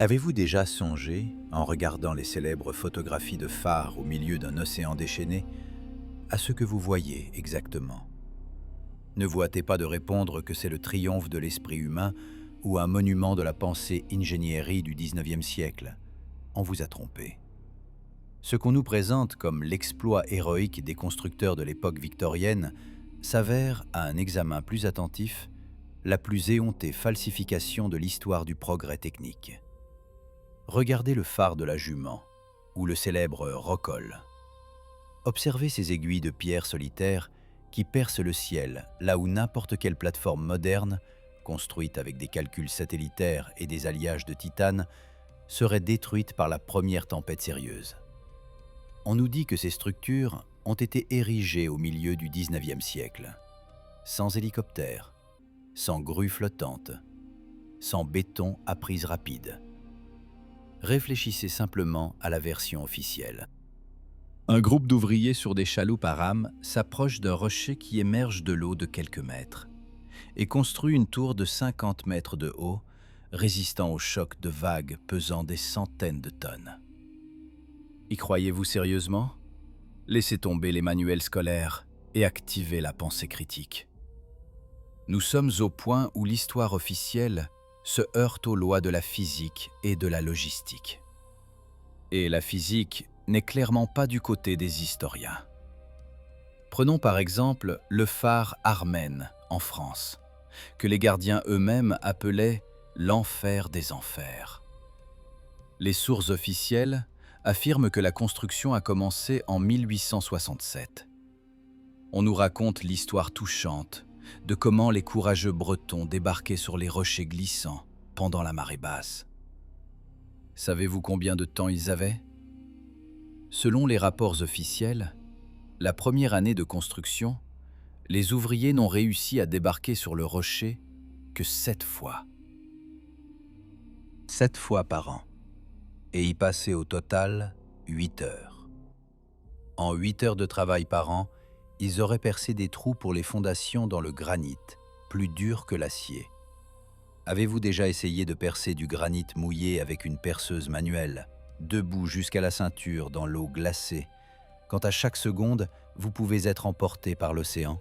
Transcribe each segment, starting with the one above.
Avez-vous déjà songé, en regardant les célèbres photographies de phares au milieu d'un océan déchaîné, à ce que vous voyez exactement? Ne vous hâtez pas de répondre que c'est le triomphe de l'esprit humain ou un monument de la pensée ingénierie du XIXe siècle. On vous a trompé. Ce qu'on nous présente comme l'exploit héroïque des constructeurs de l'époque victorienne s'avère, à un examen plus attentif, la plus éhontée falsification de l'histoire du progrès technique. Regardez le phare de la Jument, ou le célèbre Rocolle. Observez ces aiguilles de pierre solitaires qui percent le ciel, là où n'importe quelle plateforme moderne, construite avec des calculs satellitaires et des alliages de titane, serait détruite par la première tempête sérieuse. On nous dit que ces structures ont été érigées au milieu du XIXe siècle, sans hélicoptère, sans grue flottante, sans béton à prise rapide. Réfléchissez simplement à la version officielle. Un groupe d'ouvriers sur des chaloupes à rames s'approche d'un rocher qui émerge de l'eau de quelques mètres et construit une tour de 50 mètres de haut, résistant au choc de vagues pesant des centaines de tonnes. Y croyez-vous sérieusement? Laissez tomber les manuels scolaires et activez la pensée critique. Nous sommes au point où l'histoire officielle se heurte aux lois de la physique et de la logistique. Et la physique n'est clairement pas du côté des historiens. Prenons par exemple le phare Armen en France, que les gardiens eux-mêmes appelaient l'enfer des enfers. Les sources officielles affirment que la construction a commencé en 1867. On nous raconte l'histoire touchante de comment les courageux Bretons débarquaient sur les rochers glissants pendant la marée basse. Savez-vous combien de temps ils avaient? Selon les rapports officiels, la première année de construction, les ouvriers n'ont réussi à débarquer sur le rocher que 7 fois. 7 fois par an, et y passer au total 8 heures. En 8 heures de travail par an, ils auraient percé des trous pour les fondations dans le granit, plus dur que l'acier. Avez-vous déjà essayé de percer du granit mouillé avec une perceuse manuelle, debout jusqu'à la ceinture dans l'eau glacée, quand à chaque seconde, vous pouvez être emporté par l'océan?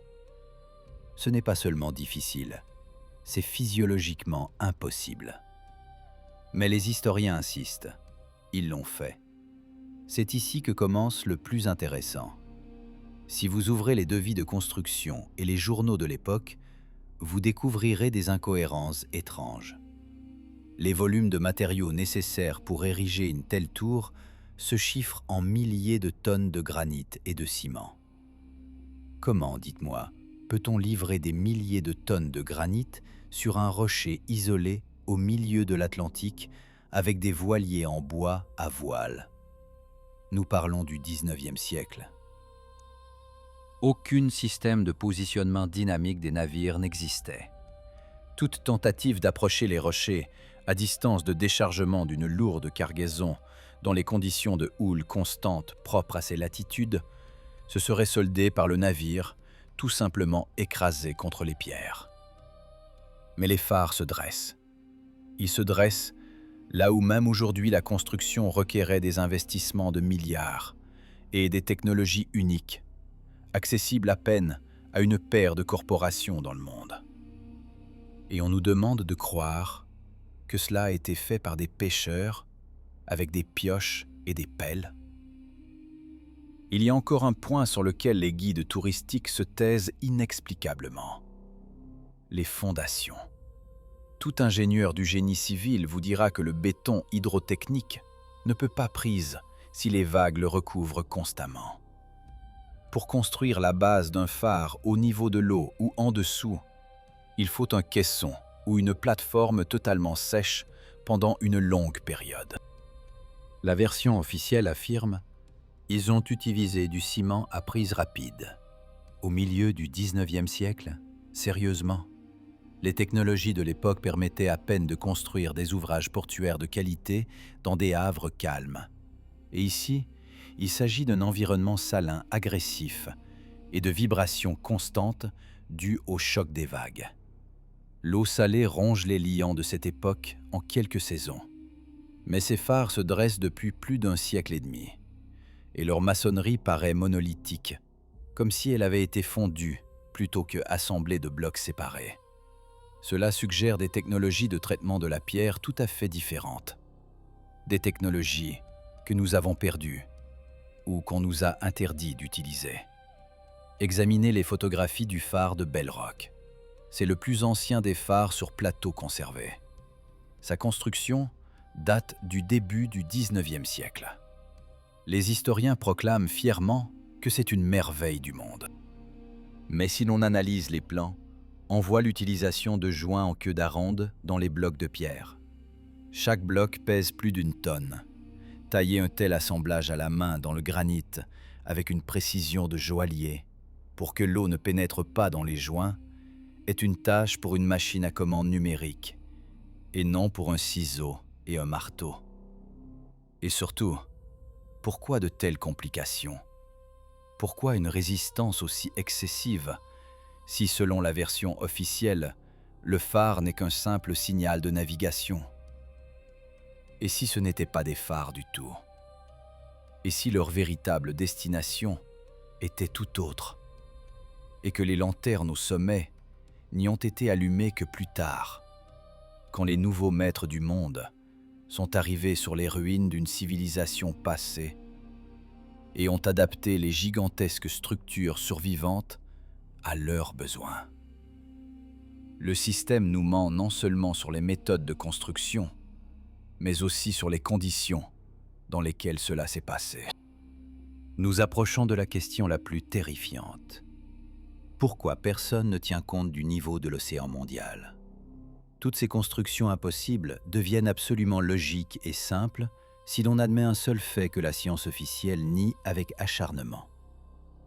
Ce n'est pas seulement difficile, c'est physiologiquement impossible. Mais les historiens insistent, ils l'ont fait. C'est ici que commence le plus intéressant. Si vous ouvrez les devis de construction et les journaux de l'époque, vous découvrirez des incohérences étranges. Les volumes de matériaux nécessaires pour ériger une telle tour se chiffrent en milliers de tonnes de granit et de ciment. Comment, dites-moi, peut-on livrer des milliers de tonnes de granit sur un rocher isolé au milieu de l'Atlantique avec des voiliers en bois à voile? Nous parlons du XIXe siècle. Aucun système de positionnement dynamique des navires n'existait. Toute tentative d'approcher les rochers à distance de déchargement d'une lourde cargaison dans les conditions de houle constante propres à ces latitudes se serait soldée par le navire tout simplement écrasé contre les pierres. Mais les phares se dressent. Ils se dressent là où même aujourd'hui la construction requérait des investissements de milliards et des technologies uniques, accessible à peine à une paire de corporations dans le monde. Et on nous demande de croire que cela a été fait par des pêcheurs avec des pioches et des pelles. Il y a encore un point sur lequel les guides touristiques se taisent inexplicablement. Les fondations. Tout ingénieur du génie civil vous dira que le béton hydrotechnique ne peut pas prise si les vagues le recouvrent constamment. Pour construire la base d'un phare au niveau de l'eau ou en dessous, il faut un caisson ou une plateforme totalement sèche pendant une longue période. La version officielle affirme « Ils ont utilisé du ciment à prise rapide ». Au milieu du XIXe siècle, sérieusement, les technologies de l'époque permettaient à peine de construire des ouvrages portuaires de qualité dans des havres calmes. Et ici, il s'agit d'un environnement salin agressif et de vibrations constantes dues au choc des vagues. L'eau salée ronge les liants de cette époque en quelques saisons. Mais ces phares se dressent depuis plus d'un siècle et demi, et leur maçonnerie paraît monolithique, comme si elle avait été fondue plutôt que assemblée de blocs séparés. Cela suggère des technologies de traitement de la pierre tout à fait différentes. Des technologies que nous avons perdues ou qu'on nous a interdit d'utiliser. Examinez les photographies du phare de Bell Rock. C'est le plus ancien des phares sur plateau conservés. Sa construction date du début du XIXe siècle. Les historiens proclament fièrement que c'est une merveille du monde. Mais si l'on analyse les plans, on voit l'utilisation de joints en queue d'aronde dans les blocs de pierre. Chaque bloc pèse plus d'une tonne. Tailler un tel assemblage à la main dans le granit avec une précision de joaillier pour que l'eau ne pénètre pas dans les joints est une tâche pour une machine à commande numérique et non pour un ciseau et un marteau. Et surtout, pourquoi de telles complications? Pourquoi une résistance aussi excessive si, selon la version officielle, le phare n'est qu'un simple signal de navigation? Et si ce n'était pas des phares du tout? Et si leur véritable destination était tout autre? Et que les lanternes au sommet n'y ont été allumées que plus tard, quand les nouveaux maîtres du monde sont arrivés sur les ruines d'une civilisation passée et ont adapté les gigantesques structures survivantes à leurs besoins. Le système nous ment non seulement sur les méthodes de construction, mais aussi sur les conditions dans lesquelles cela s'est passé. Nous approchons de la question la plus terrifiante. Pourquoi personne ne tient compte du niveau de l'océan mondial? Toutes ces constructions impossibles deviennent absolument logiques et simples si l'on admet un seul fait que la science officielle nie avec acharnement.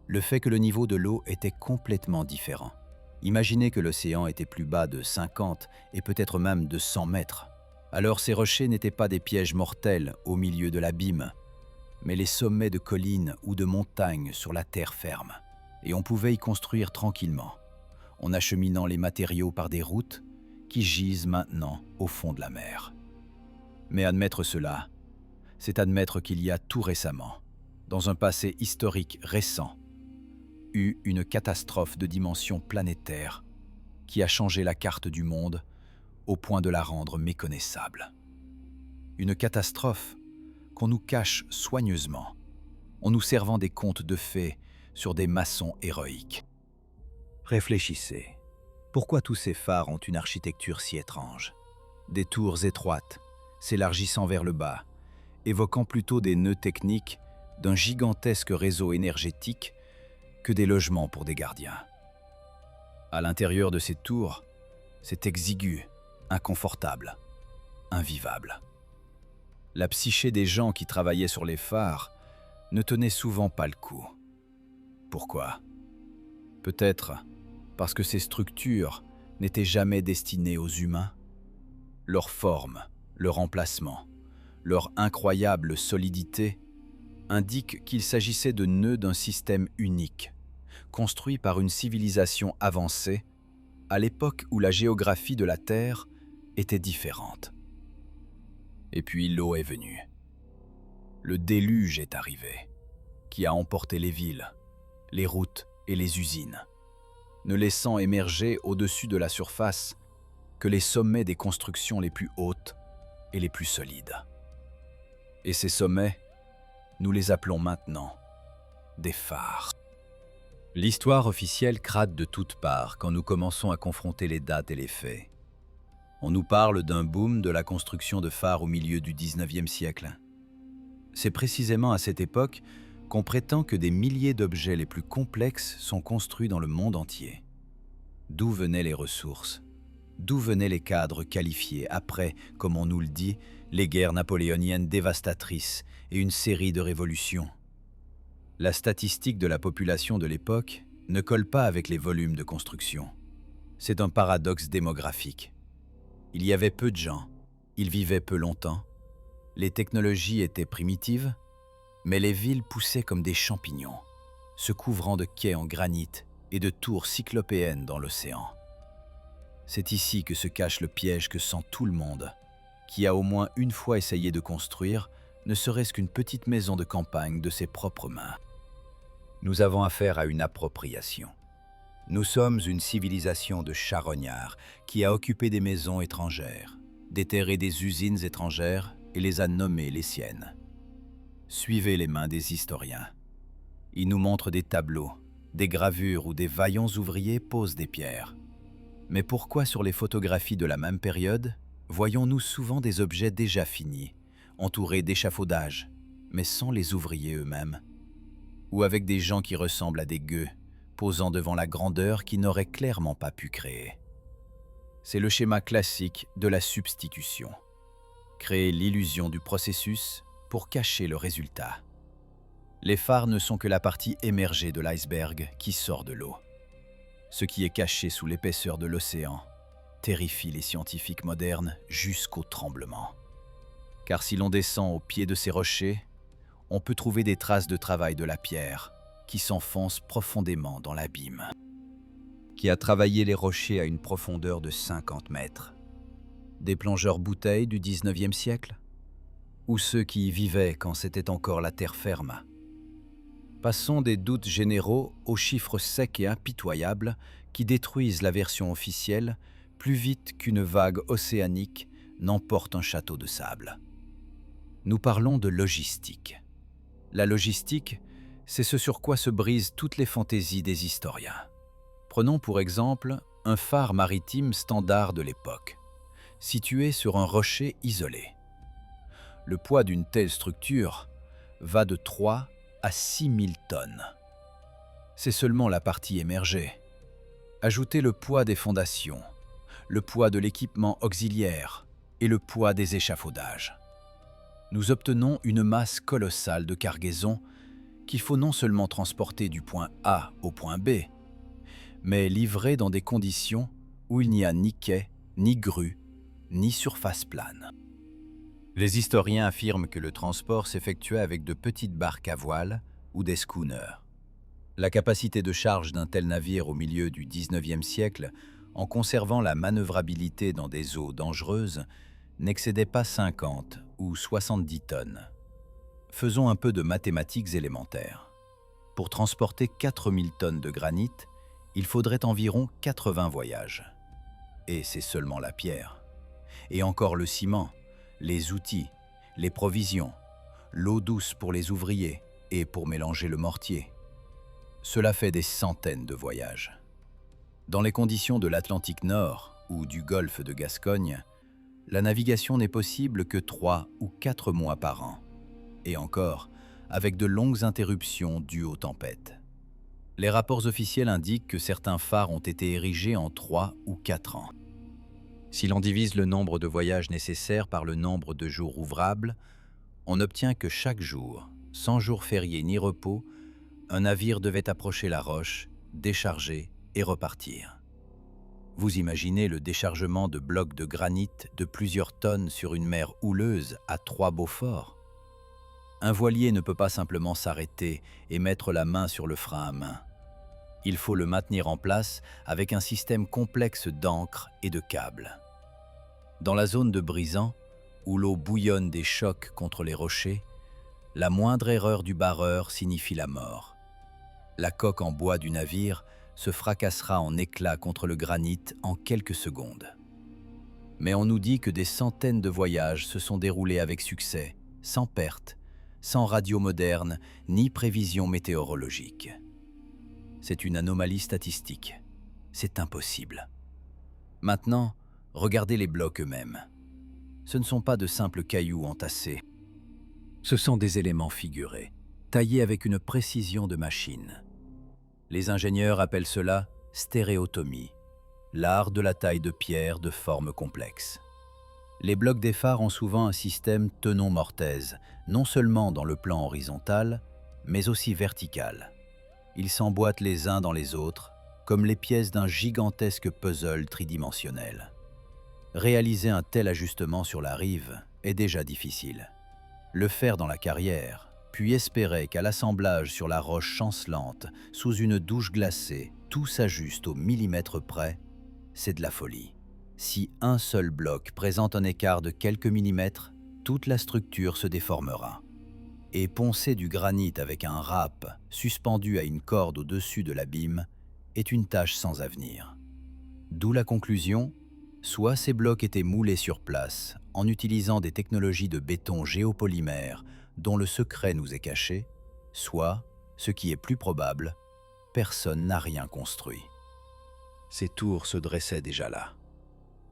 Le fait que le niveau de l'eau était complètement différent. Imaginez que l'océan était plus bas de 50 et peut-être même de 100 mètres. Alors ces rochers n'étaient pas des pièges mortels au milieu de l'abîme, mais les sommets de collines ou de montagnes sur la terre ferme. Et on pouvait y construire tranquillement, en acheminant les matériaux par des routes qui gisent maintenant au fond de la mer. Mais admettre cela, c'est admettre qu'il y a tout récemment, dans un passé historique récent, eu une catastrophe de dimension planétaire qui a changé la carte du monde au point de la rendre méconnaissable. Une catastrophe qu'on nous cache soigneusement, en nous servant des contes de fées sur des maçons héroïques. Réfléchissez. Pourquoi tous ces phares ont une architecture si étrange? Des tours étroites, s'élargissant vers le bas, évoquant plutôt des nœuds techniques d'un gigantesque réseau énergétique que des logements pour des gardiens. À l'intérieur de ces tours, c'est exigu, inconfortable, invivable. La psyché des gens qui travaillaient sur les phares ne tenait souvent pas le coup. Pourquoi? Peut-être parce que ces structures n'étaient jamais destinées aux humains. Leur forme, leur emplacement, leur incroyable solidité indiquent qu'il s'agissait de nœuds d'un système unique, construit par une civilisation avancée à l'époque où la géographie de la Terre était différente. Et puis l'eau est venue. Le déluge est arrivé, qui a emporté les villes, les routes et les usines, ne laissant émerger au-dessus de la surface que les sommets des constructions les plus hautes et les plus solides. Et ces sommets, nous les appelons maintenant des phares. L'histoire officielle crade de toutes parts quand nous commençons à confronter les dates et les faits. On nous parle d'un boom de la construction de phares au milieu du XIXe siècle. C'est précisément à cette époque qu'on prétend que des milliers d'objets les plus complexes sont construits dans le monde entier. D'où venaient les ressources? D'où venaient les cadres qualifiés après, comme on nous le dit, les guerres napoléoniennes dévastatrices et une série de révolutions? La statistique de la population de l'époque ne colle pas avec les volumes de construction. C'est un paradoxe démographique. Il y avait peu de gens, ils vivaient peu longtemps, les technologies étaient primitives, mais les villes poussaient comme des champignons, se couvrant de quais en granit et de tours cyclopéennes dans l'océan. C'est ici que se cache le piège que sent tout le monde Qui a au moins une fois essayé de construire, ne serait-ce qu'une petite maison de campagne de ses propres mains. Nous avons affaire à une appropriation. Nous sommes une civilisation de charognards qui a occupé des maisons étrangères, déterré des usines étrangères et les a nommées les siennes. Suivez les mains des historiens. Ils nous montrent des tableaux, des gravures où des vaillants ouvriers posent des pierres. Mais pourquoi sur les photographies de la même période, voyons-nous souvent des objets déjà finis, entourés d'échafaudages, mais sans les ouvriers eux-mêmes? Ou avec des gens qui ressemblent à des gueux, posant devant la grandeur qu'ils n'auraient clairement pas pu créer. C'est le schéma classique de la substitution. Créer l'illusion du processus pour cacher le résultat. Les phares ne sont que la partie émergée de l'iceberg qui sort de l'eau. Ce qui est caché sous l'épaisseur de l'océan terrifie les scientifiques modernes jusqu'au tremblement. Car si l'on descend au pied de ces rochers, on peut trouver des traces de travail de la pierre qui s'enfonce profondément dans l'abîme. Qui a travaillé les rochers à une profondeur de 50 mètres? Des plongeurs bouteilles du 19e siècle? Ou ceux qui y vivaient quand c'était encore la terre ferme? Passons des doutes généraux aux chiffres secs et impitoyables qui détruisent la version officielle plus vite qu'une vague océanique n'emporte un château de sable. Nous parlons de logistique. La logistique, c'est ce sur quoi se brisent toutes les fantaisies des historiens. Prenons pour exemple un phare maritime standard de l'époque, situé sur un rocher isolé. Le poids d'une telle structure va de 3 à 6 000 tonnes. C'est seulement la partie émergée. Ajoutez le poids des fondations, le poids de l'équipement auxiliaire et le poids des échafaudages. Nous obtenons une masse colossale de cargaison qu'il faut non seulement transporter du point A au point B, mais livrer dans des conditions où il n'y a ni quai, ni grue, ni surface plane. Les historiens affirment que le transport s'effectuait avec de petites barques à voile ou des schooners. La capacité de charge d'un tel navire au milieu du 19e siècle, en conservant la manœuvrabilité dans des eaux dangereuses, n'excédait pas 50 ou 70 tonnes. Faisons un peu de mathématiques élémentaires. Pour transporter 4000 tonnes de granit, il faudrait environ 80 voyages. Et c'est seulement la pierre. Et encore le ciment, les outils, les provisions, l'eau douce pour les ouvriers et pour mélanger le mortier. Cela fait des centaines de voyages. Dans les conditions de l'Atlantique Nord ou du golfe de Gascogne, la navigation n'est possible que 3 ou 4 mois par an, et encore avec de longues interruptions dues aux tempêtes. Les rapports officiels indiquent que certains phares ont été érigés en 3 ou 4 ans. Si l'on divise le nombre de voyages nécessaires par le nombre de jours ouvrables, on obtient que chaque jour, sans jour férié ni repos, un navire devait approcher la roche, décharger et repartir. Vous imaginez le déchargement de blocs de granit de plusieurs tonnes sur une mer houleuse à 3 Beaufort? Un voilier ne peut pas simplement s'arrêter et mettre la main sur le frein à main. Il faut le maintenir en place avec un système complexe d'ancres et de câbles. Dans la zone de brisant, où l'eau bouillonne des chocs contre les rochers, la moindre erreur du barreur signifie la mort. La coque en bois du navire se fracassera en éclats contre le granit en quelques secondes. Mais on nous dit que des centaines de voyages se sont déroulés avec succès, sans perte, sans radio moderne, ni prévision météorologique. C'est une anomalie statistique. C'est impossible. Maintenant, regardez les blocs eux-mêmes. Ce ne sont pas de simples cailloux entassés. Ce sont des éléments figurés, taillés avec une précision de machine. Les ingénieurs appellent cela stéréotomie, l'art de la taille de pierre de forme complexe. Les blocs des phares ont souvent un système tenon-mortaise, non seulement dans le plan horizontal, mais aussi vertical. Ils s'emboîtent les uns dans les autres, comme les pièces d'un gigantesque puzzle tridimensionnel. Réaliser un tel ajustement sur la rive est déjà difficile. Le faire dans la carrière, puis espérer qu'à l'assemblage sur la roche chancelante, sous une douche glacée, tout s'ajuste au millimètre près, c'est de la folie. Si un seul bloc présente un écart de quelques millimètres, toute la structure se déformera. Et poncer du granit avec un râpe suspendu à une corde au-dessus de l'abîme est une tâche sans avenir. D'où la conclusion, soit ces blocs étaient moulés sur place en utilisant des technologies de béton géopolymère dont le secret nous est caché, soit, ce qui est plus probable, personne n'a rien construit. Ces tours se dressaient déjà là.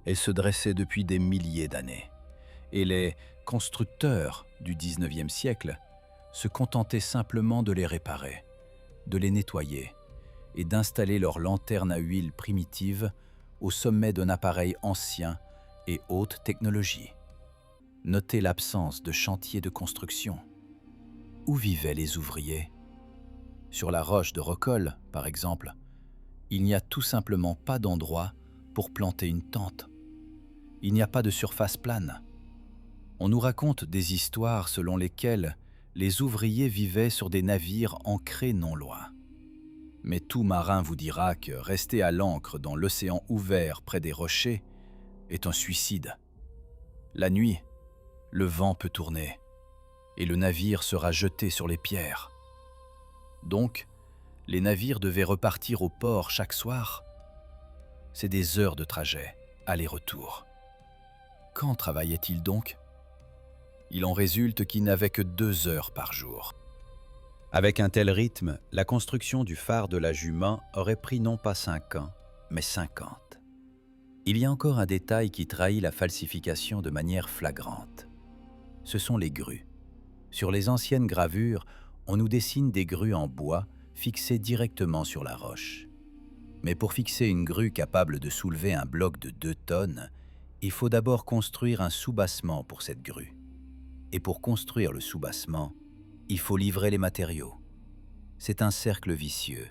Elles se dressaient depuis des milliers d'années. Et les constructeurs du XIXe siècle se contentaient simplement de les réparer, de les nettoyer et d'installer leurs lanternes à huile primitives au sommet d'un appareil ancien et haute technologie. Notez l'absence de chantier de construction. Où vivaient les ouvriers? Sur la roche de Rocolle, par exemple, il n'y a tout simplement pas d'endroit pour planter une tente. Il n'y a pas de surface plane. On nous raconte des histoires selon lesquelles les ouvriers vivaient sur des navires ancrés non loin. Mais tout marin vous dira que rester à l'ancre dans l'océan ouvert près des rochers est un suicide. La nuit, le vent peut tourner et le navire sera jeté sur les pierres. Donc, les navires devaient repartir au port chaque soir. C'est des heures de trajet, aller-retour. Quand travaillait-il donc? Il en résulte qu'il n'avait que 2 heures par jour. Avec un tel rythme, la construction du phare de la Jument aurait pris non pas 5 ans, mais 50. Il y a encore un détail qui trahit la falsification de manière flagrante. Ce sont les grues. Sur les anciennes gravures, on nous dessine des grues en bois fixées directement sur la roche. Mais pour fixer une grue capable de soulever un bloc de 2 tonnes, il faut d'abord construire un soubassement pour cette grue. Et pour construire le soubassement, il faut livrer les matériaux. C'est un cercle vicieux.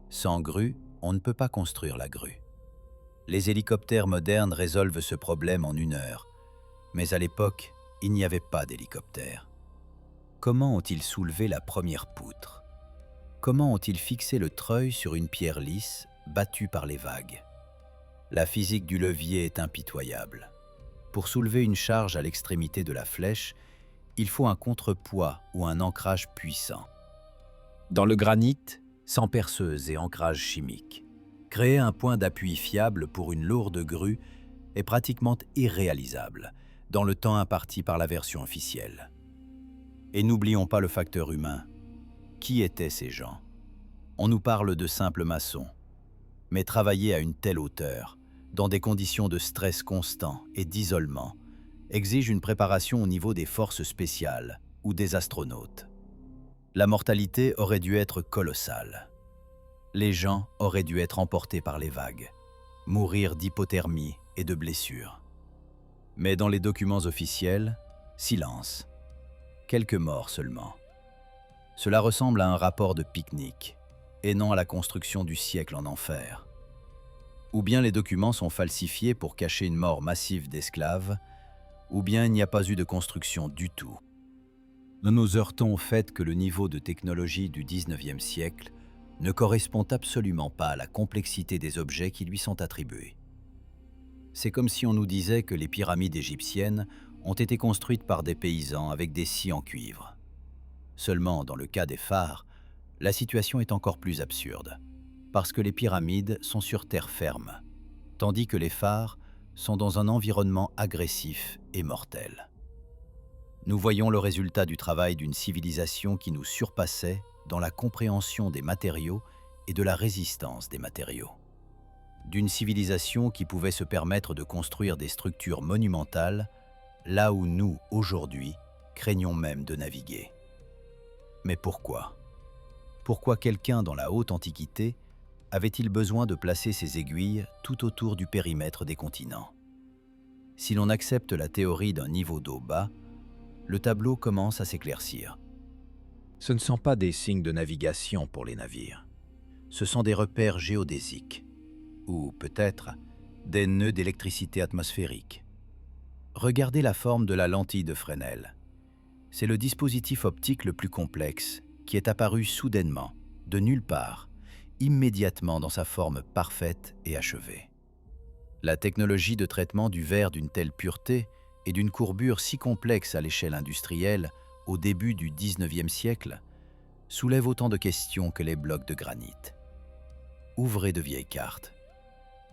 Sans grue, on ne peut pas construire la grue. Les hélicoptères modernes résolvent ce problème en 1 heure. Mais à l'époque, il n'y avait pas d'hélicoptère. Comment ont-ils soulevé la première poutre? Comment ont-ils fixé le treuil sur une pierre lisse, battue par les vagues? La physique du levier est impitoyable. Pour soulever une charge à l'extrémité de la flèche, il faut un contrepoids ou un ancrage puissant. Dans le granit, sans perceuse et ancrage chimique, créer un point d'appui fiable pour une lourde grue est pratiquement irréalisable dans le temps imparti par la version officielle. Et n'oublions pas le facteur humain. Qui étaient ces gens? On nous parle de simples maçons, mais travailler à une telle hauteur, dans des conditions de stress constant et d'isolement, exige une préparation au niveau des forces spéciales ou des astronautes. La mortalité aurait dû être colossale. Les gens auraient dû être emportés par les vagues, mourir d'hypothermie et de blessures. Mais dans les documents officiels, silence. Quelques morts seulement. Cela ressemble à un rapport de pique-nique, et non à la construction du siècle en enfer. Ou bien les documents sont falsifiés pour cacher une mort massive d'esclaves, ou bien il n'y a pas eu de construction du tout. Nous nous heurtons au fait que le niveau de technologie du XIXe siècle ne correspond absolument pas à la complexité des objets qui lui sont attribués. C'est comme si on nous disait que les pyramides égyptiennes ont été construites par des paysans avec des scies en cuivre. Seulement, dans le cas des phares, la situation est encore plus absurde, parce que les pyramides sont sur terre ferme, tandis que les phares sont dans un environnement agressif et mortel. Nous voyons le résultat du travail d'une civilisation qui nous surpassait dans la compréhension des matériaux et de la résistance des matériaux. D'une civilisation qui pouvait se permettre de construire des structures monumentales, là où nous, aujourd'hui, craignons même de naviguer. Mais pourquoi? Pourquoi quelqu'un dans la haute antiquité avait-il besoin de placer ses aiguilles tout autour du périmètre des continents? Si l'on accepte la théorie d'un niveau d'eau bas, le tableau commence à s'éclaircir. Ce ne sont pas des signes de navigation pour les navires. Ce sont des repères géodésiques, ou peut-être des nœuds d'électricité atmosphérique. Regardez la forme de la lentille de Fresnel. C'est le dispositif optique le plus complexe qui est apparu soudainement, de nulle part, immédiatement dans sa forme parfaite et achevée. La technologie de traitement du verre d'une telle pureté et d'une courbure si complexe à l'échelle industrielle au début du XIXe siècle soulève autant de questions que les blocs de granit. Ouvrez de vieilles cartes.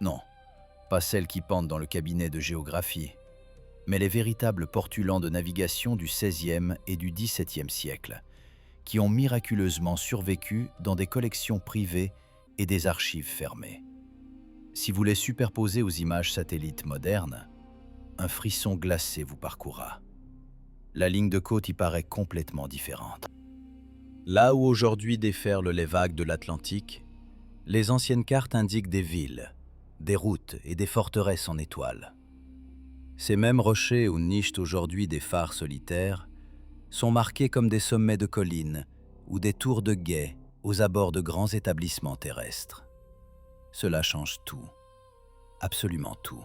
Non, pas celles qui pendent dans le cabinet de géographie, mais les véritables portulans de navigation du XVIe et du XVIIe siècle, qui ont miraculeusement survécu dans des collections privées et des archives fermées. Si vous les superposez aux images satellites modernes, un frisson glacé vous parcourra. La ligne de côte y paraît complètement différente. Là où aujourd'hui déferlent les vagues de l'Atlantique, les anciennes cartes indiquent des villes, des routes et des forteresses en étoiles. Ces mêmes rochers où nichent aujourd'hui des phares solitaires sont marqués comme des sommets de collines ou des tours de guet aux abords de grands établissements terrestres. Cela change tout, absolument tout.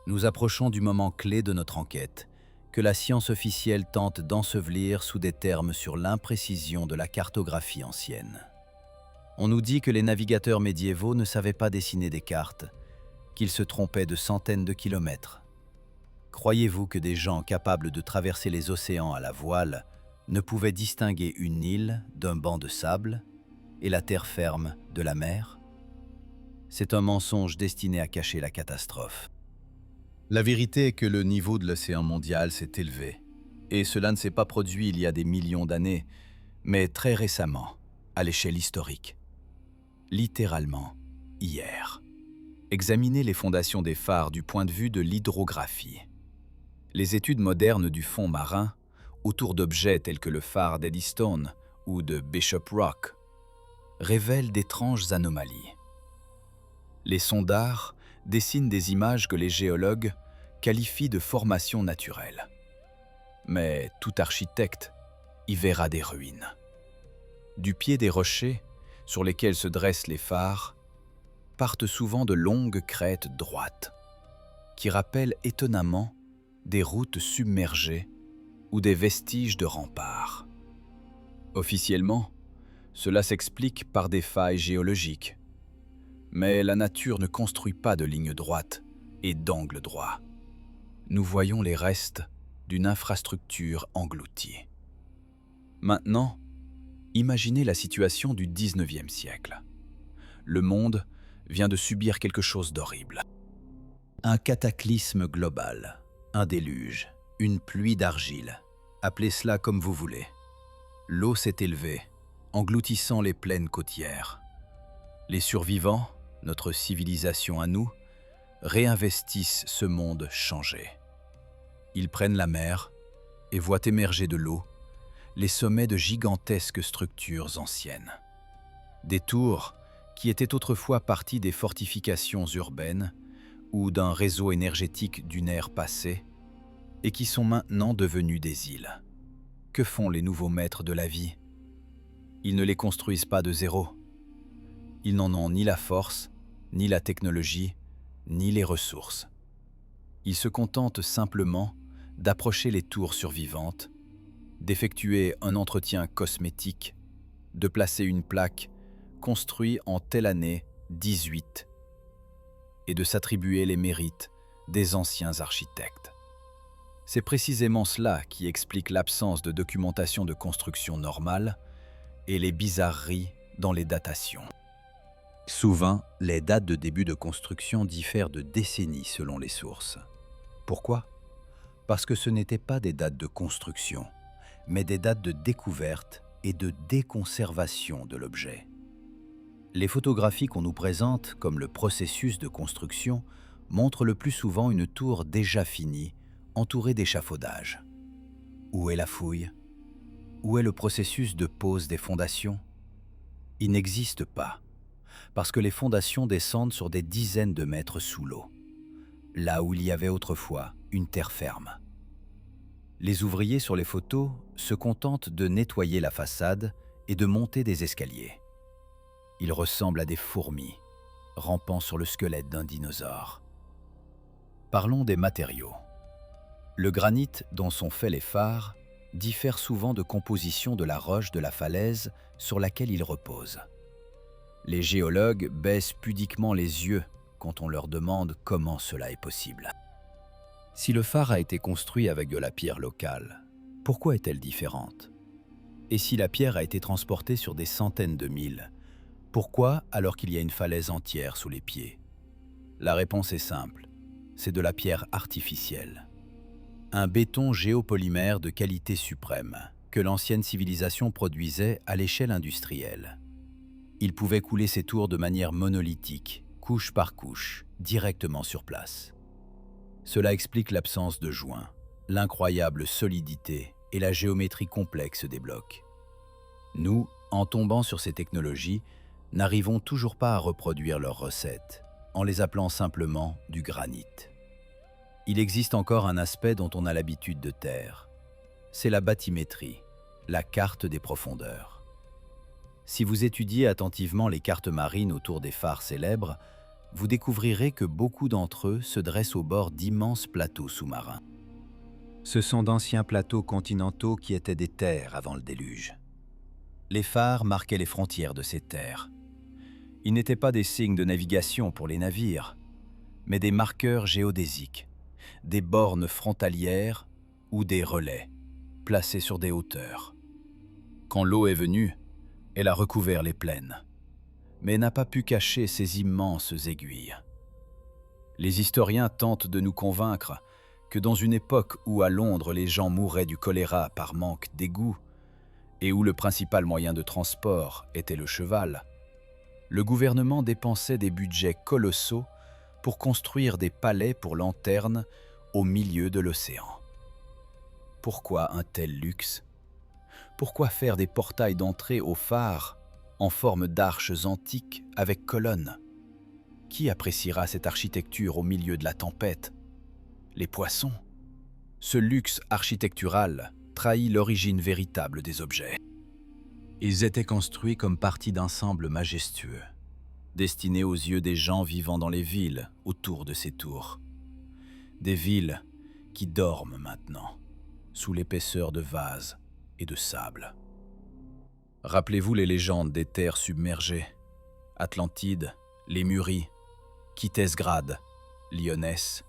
Nous approchons du moment clé de notre enquête, que la science officielle tente d'ensevelir sous des termes sur l'imprécision de la cartographie ancienne. On nous dit que les navigateurs médiévaux ne savaient pas dessiner des cartes, qu'ils se trompaient de centaines de kilomètres. Croyez-vous que des gens capables de traverser les océans à la voile ne pouvaient distinguer une île d'un banc de sable et la terre ferme de la mer? C'est un mensonge destiné à cacher la catastrophe. La vérité est que le niveau de l'océan mondial s'est élevé, et cela ne s'est pas produit il y a des millions d'années, mais très récemment, à l'échelle historique. Littéralement, hier. Examinez les fondations des phares du point de vue de l'hydrographie. Les études modernes du fond marin, autour d'objets tels que le phare d'Eddystone ou de Bishop Rock, révèlent d'étranges anomalies. Les sondares dessinent des images que les géologues qualifient de formations naturelles. Mais tout architecte y verra des ruines. Du pied des rochers, sur lesquels se dressent les phares, partent souvent de longues crêtes droites, qui rappellent étonnamment des routes submergées ou des vestiges de remparts. Officiellement, cela s'explique par des failles géologiques. Mais la nature ne construit pas de lignes droites et d'angles droits. Nous voyons les restes d'une infrastructure engloutie. Maintenant, imaginez la situation du XIXe siècle. Le monde vient de subir quelque chose d'horrible. Un cataclysme global, un déluge, une pluie d'argile, appelez cela comme vous voulez. L'eau s'est élevée, engloutissant les plaines côtières. Les survivants, notre civilisation à nous, réinvestissent ce monde changé. Ils prennent la mer et voient émerger de l'eau les sommets de gigantesques structures anciennes. Des tours qui étaient autrefois partie des fortifications urbaines ou d'un réseau énergétique d'une ère passée et qui sont maintenant devenues des îles. Que font les nouveaux maîtres de la vie? Ils ne les construisent pas de zéro. Ils n'en ont ni la force, ni la technologie, ni les ressources. Ils se contentent simplement d'approcher les tours survivantes, d'effectuer un entretien cosmétique, de placer une plaque construite en telle année 18 et de s'attribuer les mérites des anciens architectes. C'est précisément cela qui explique l'absence de documentation de construction normale et les bizarreries dans les datations. Souvent, les dates de début de construction diffèrent de décennies selon les sources. Pourquoi? Parce que ce n'étaient pas des dates de construction, mais des dates de découverte et de déconservation de l'objet. Les photographies qu'on nous présente comme le processus de construction montrent le plus souvent une tour déjà finie, entourée d'échafaudages. Où est la fouille? Où est le processus de pose des fondations? Il n'existe pas, parce que les fondations descendent sur des dizaines de mètres sous l'eau, là où il y avait autrefois une terre ferme. Les ouvriers sur les photos se contentent de nettoyer la façade et de monter des escaliers. Ils ressemblent à des fourmis, rampant sur le squelette d'un dinosaure. Parlons des matériaux. Le granit dont sont faits les phares diffère souvent de composition de la roche de la falaise sur laquelle il repose. Les géologues baissent pudiquement les yeux quand on leur demande comment cela est possible. Si le phare a été construit avec de la pierre locale, pourquoi est-elle différente? Et si la pierre a été transportée sur des centaines de milles, pourquoi alors qu'il y a une falaise entière sous les pieds? La réponse est simple, c'est de la pierre artificielle. Un béton géopolymère de qualité suprême que l'ancienne civilisation produisait à l'échelle industrielle. Il pouvait couler ses tours de manière monolithique, couche par couche, directement sur place. Cela explique l'absence de joints, l'incroyable solidité et la géométrie complexe des blocs. Nous, en tombant sur ces technologies, n'arrivons toujours pas à reproduire leurs recettes, en les appelant simplement du granit. Il existe encore un aspect dont on a l'habitude de taire. C'est la bathymétrie, la carte des profondeurs. Si vous étudiez attentivement les cartes marines autour des phares célèbres, vous découvrirez que beaucoup d'entre eux se dressent au bord d'immenses plateaux sous-marins. Ce sont d'anciens plateaux continentaux qui étaient des terres avant le déluge. Les phares marquaient les frontières de ces terres. Ils n'étaient pas des signes de navigation pour les navires, mais des marqueurs géodésiques, des bornes frontalières ou des relais, placés sur des hauteurs. Quand l'eau est venue, elle a recouvert les plaines, mais n'a pas pu cacher ces immenses aiguilles. Les historiens tentent de nous convaincre que dans une époque où à Londres les gens mouraient du choléra par manque d'égout et où le principal moyen de transport était le cheval, le gouvernement dépensait des budgets colossaux pour construire des palais pour lanternes au milieu de l'océan. Pourquoi un tel luxe? Pourquoi faire des portails d'entrée aux phares en forme d'arches antiques avec colonnes? Qui appréciera cette architecture au milieu de la tempête? Les poissons? Ce luxe architectural trahit l'origine véritable des objets. Ils étaient construits comme partie d'ensembles majestueux, destinés aux yeux des gens vivant dans les villes autour de ces tours. Des villes qui dorment maintenant, sous l'épaisseur de vases et de sable. Rappelez-vous les légendes des terres submergées, Atlantide, Lémurie, Kitesgrad, Lyonesse.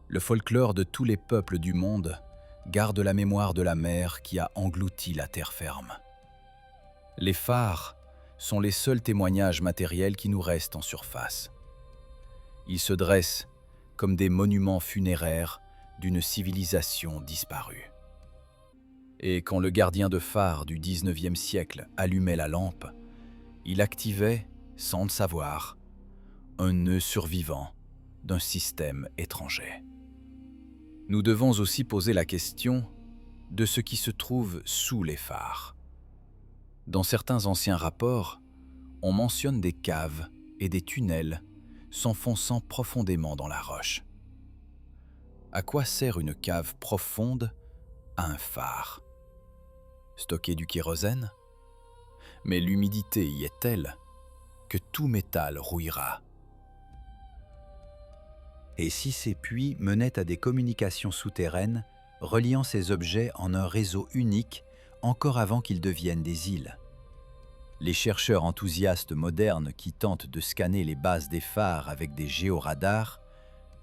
Le folklore de tous les peuples du monde garde la mémoire de la mer qui a englouti la terre ferme. Les phares sont les seuls témoignages matériels qui nous restent en surface. Ils se dressent comme des monuments funéraires d'une civilisation disparue. Et quand le gardien de phare du XIXe siècle allumait la lampe, il activait, sans le savoir, un nœud survivant d'un système étranger. Nous devons aussi poser la question de ce qui se trouve sous les phares. Dans certains anciens rapports, on mentionne des caves et des tunnels s'enfonçant profondément dans la roche. À quoi sert une cave profonde à un phare? Stocker du kérosène? Mais l'humidité y est telle que tout métal rouillera. Et si ces puits menaient à des communications souterraines, reliant ces objets en un réseau unique encore avant qu'ils deviennent des îles? Les chercheurs enthousiastes modernes qui tentent de scanner les bases des phares avec des géoradars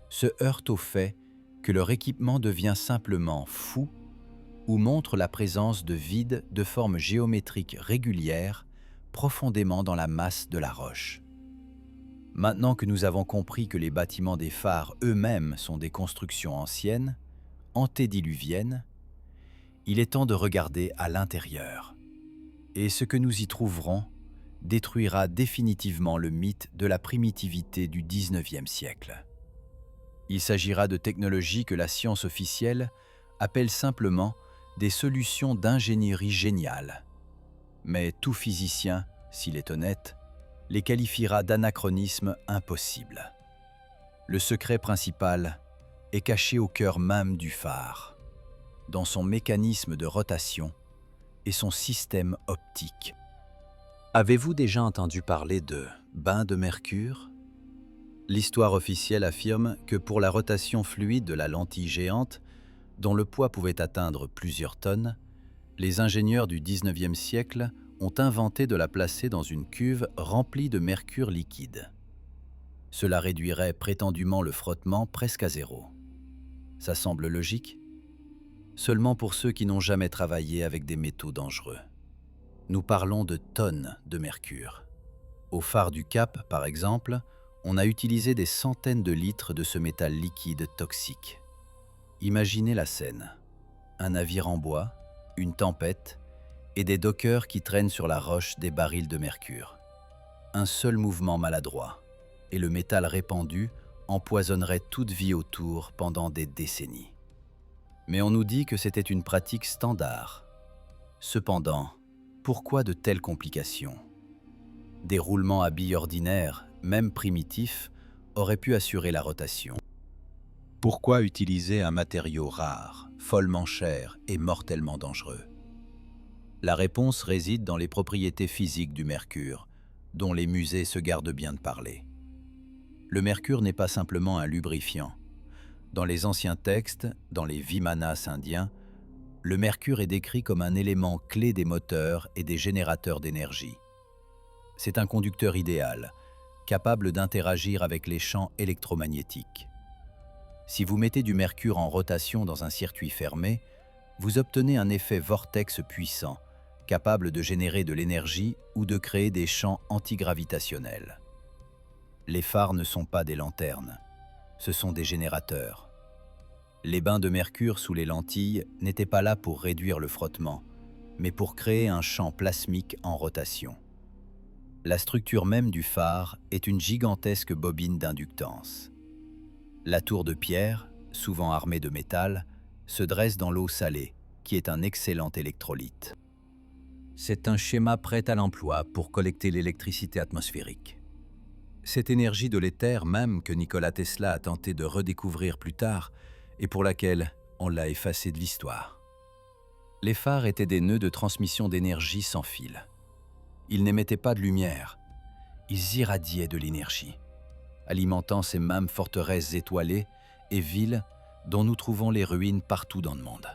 se heurtent au fait que leur équipement devient simplement fou ou montre la présence de vides de forme géométrique régulière profondément dans la masse de la roche. Maintenant que nous avons compris que les bâtiments des phares eux-mêmes sont des constructions anciennes, antédiluviennes, il est temps de regarder à l'intérieur. Et ce que nous y trouverons détruira définitivement le mythe de la primitivité du XIXe siècle. Il s'agira de technologies que la science officielle appelle simplement des solutions d'ingénierie géniale. Mais tout physicien, s'il est honnête, les qualifiera d'anachronismes impossibles. Le secret principal est caché au cœur même du phare, dans son mécanisme de rotation et son système optique. Avez-vous déjà entendu parler de bain de mercure? L'histoire officielle affirme que pour la rotation fluide de la lentille géante, dont le poids pouvait atteindre plusieurs tonnes, les ingénieurs du XIXe siècle ont inventé de la placer dans une cuve remplie de mercure liquide. Cela réduirait prétendument le frottement presque à zéro. Ça semble logique? Seulement pour ceux qui n'ont jamais travaillé avec des métaux dangereux. Nous parlons de tonnes de mercure. Au phare du Cap, par exemple, on a utilisé des centaines de litres de ce métal liquide toxique. Imaginez la scène. Un navire en bois, une tempête et des dockers qui traînent sur la roche des barils de mercure. Un seul mouvement maladroit et le métal répandu empoisonnerait toute vie autour pendant des décennies. Mais on nous dit que c'était une pratique standard. Cependant, pourquoi de telles complications? Des roulements à billes ordinaires, même primitifs, auraient pu assurer la rotation. Pourquoi utiliser un matériau rare, follement cher et mortellement dangereux? La réponse réside dans les propriétés physiques du mercure, dont les musées se gardent bien de parler. Le mercure n'est pas simplement un lubrifiant. Dans les anciens textes, dans les Vimanas indiens, le mercure est décrit comme un élément clé des moteurs et des générateurs d'énergie. C'est un conducteur idéal, capable d'interagir avec les champs électromagnétiques. Si vous mettez du mercure en rotation dans un circuit fermé, vous obtenez un effet vortex puissant, capable de générer de l'énergie ou de créer des champs antigravitationnels. Les phares ne sont pas des lanternes, ce sont des générateurs. Les bains de mercure sous les lentilles n'étaient pas là pour réduire le frottement, mais pour créer un champ plasmique en rotation. La structure même du phare est une gigantesque bobine d'inductance. La tour de pierre, souvent armée de métal, se dresse dans l'eau salée, qui est un excellent électrolyte. C'est un schéma prêt à l'emploi pour collecter l'électricité atmosphérique. Cette énergie de l'éther même que Nikola Tesla a tenté de redécouvrir plus tard et pour laquelle on l'a effacée de l'histoire. Les phares étaient des nœuds de transmission d'énergie sans fil. Ils n'émettaient pas de lumière, ils irradiaient de l'énergie, alimentant ces mêmes forteresses étoilées et villes dont nous trouvons les ruines partout dans le monde.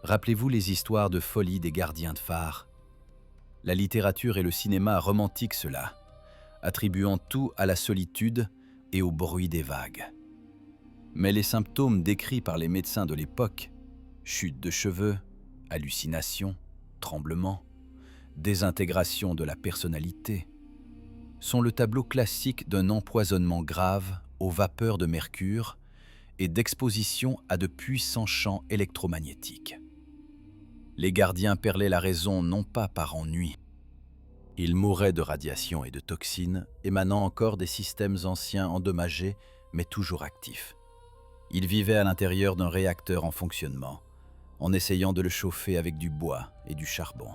Rappelez-vous les histoires de folie des gardiens de phares. La littérature et le cinéma romantiquent cela, attribuant tout à la solitude et au bruit des vagues. Mais les symptômes décrits par les médecins de l'époque, chute de cheveux, hallucinations, tremblements, désintégration de la personnalité, sont le tableau classique d'un empoisonnement grave aux vapeurs de mercure et d'exposition à de puissants champs électromagnétiques. Les gardiens perlaient la raison non pas par ennui. Ils mouraient de radiation et de toxines, émanant encore des systèmes anciens endommagés, mais toujours actifs. Ils vivaient à l'intérieur d'un réacteur en fonctionnement, en essayant de le chauffer avec du bois et du charbon.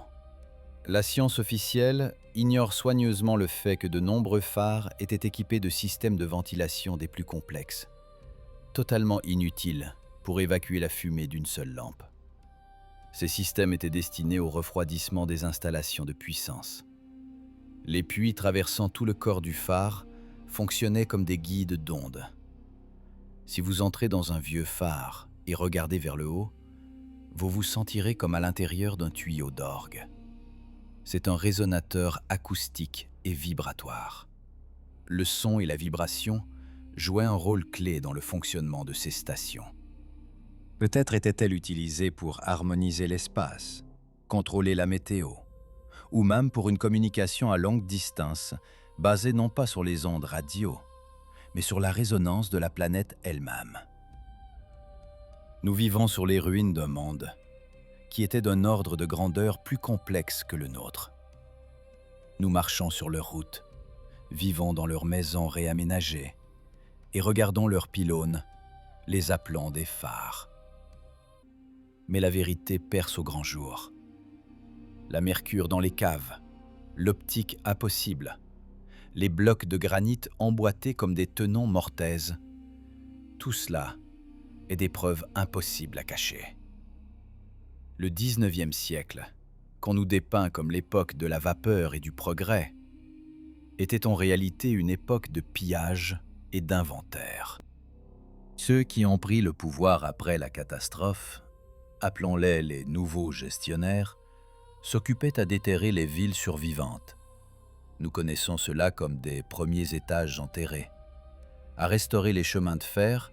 La science officielle ignore soigneusement le fait que de nombreux phares étaient équipés de systèmes de ventilation des plus complexes, totalement inutiles pour évacuer la fumée d'une seule lampe. Ces systèmes étaient destinés au refroidissement des installations de puissance. Les puits traversant tout le corps du phare fonctionnaient comme des guides d'ondes. Si vous entrez dans un vieux phare et regardez vers le haut, vous vous sentirez comme à l'intérieur d'un tuyau d'orgue. C'est un résonateur acoustique et vibratoire. Le son et la vibration jouaient un rôle clé dans le fonctionnement de ces stations. Peut-être étaient-elles utilisées pour harmoniser l'espace, contrôler la météo, ou même pour une communication à longue distance basée non pas sur les ondes radio, mais sur la résonance de la planète elle-même. Nous vivons sur les ruines d'un monde qui était d'un ordre de grandeur plus complexe que le nôtre. Nous marchons sur leurs routes, vivons dans leurs maisons réaménagées et regardons leurs pylônes, les appelant des phares. Mais la vérité perce au grand jour. La mercure dans les caves, l'optique impossible, les blocs de granit emboîtés comme des tenons mortaises, tout cela est des preuves impossibles à cacher. Le 19e siècle, qu'on nous dépeint comme l'époque de la vapeur et du progrès, était en réalité une époque de pillage et d'inventaire. Ceux qui ont pris le pouvoir après la catastrophe, appelons-les les nouveaux gestionnaires, s'occupaient à déterrer les villes survivantes, Nous connaissons cela comme des premiers étages enterrés, à restaurer les chemins de fer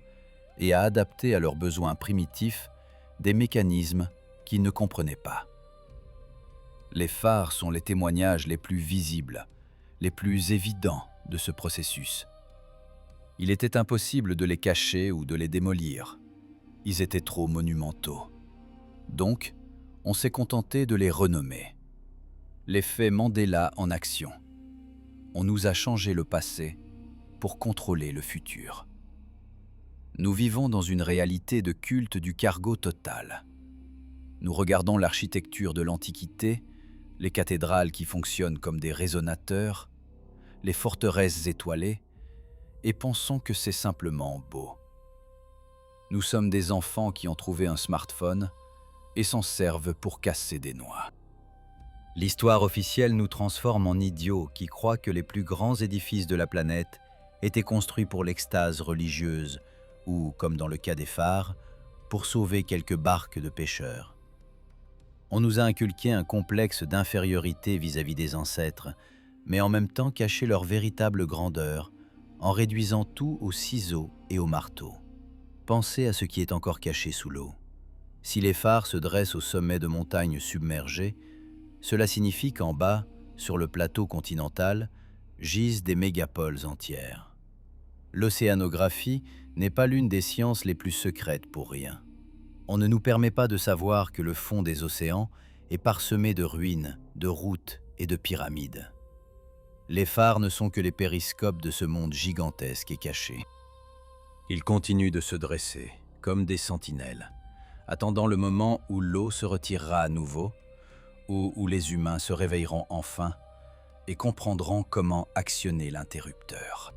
et à adapter à leurs besoins primitifs des mécanismes qu'ils ne comprenaient pas. Les phares sont les témoignages les plus visibles, les plus évidents de ce processus. Il était impossible de les cacher ou de les démolir. Ils étaient trop monumentaux. Donc, on s'est contenté de les renommer. L'effet Mandela en action. On nous a changé le passé pour contrôler le futur. Nous vivons dans une réalité de culte du cargo total. Nous regardons l'architecture de l'Antiquité, les cathédrales qui fonctionnent comme des résonateurs, les forteresses étoilées, et pensons que c'est simplement beau. Nous sommes des enfants qui ont trouvé un smartphone et s'en servent pour casser des noix. L'histoire officielle nous transforme en idiots qui croient que les plus grands édifices de la planète étaient construits pour l'extase religieuse ou, comme dans le cas des phares, pour sauver quelques barques de pêcheurs. On nous a inculqué un complexe d'infériorité vis-à-vis des ancêtres, mais en même temps caché leur véritable grandeur en réduisant tout au ciseau et au marteau. Pensez à ce qui est encore caché sous l'eau. Si les phares se dressent au sommet de montagnes submergées, cela signifie qu'en bas, sur le plateau continental, gisent des mégapoles entières. L'océanographie n'est pas l'une des sciences les plus secrètes pour rien. On ne nous permet pas de savoir que le fond des océans est parsemé de ruines, de routes et de pyramides. Les phares ne sont que les périscopes de ce monde gigantesque et caché. Ils continuent de se dresser, comme des sentinelles, attendant le moment où l'eau se retirera à nouveau, ou où les humains se réveilleront enfin et comprendront comment actionner l'interrupteur.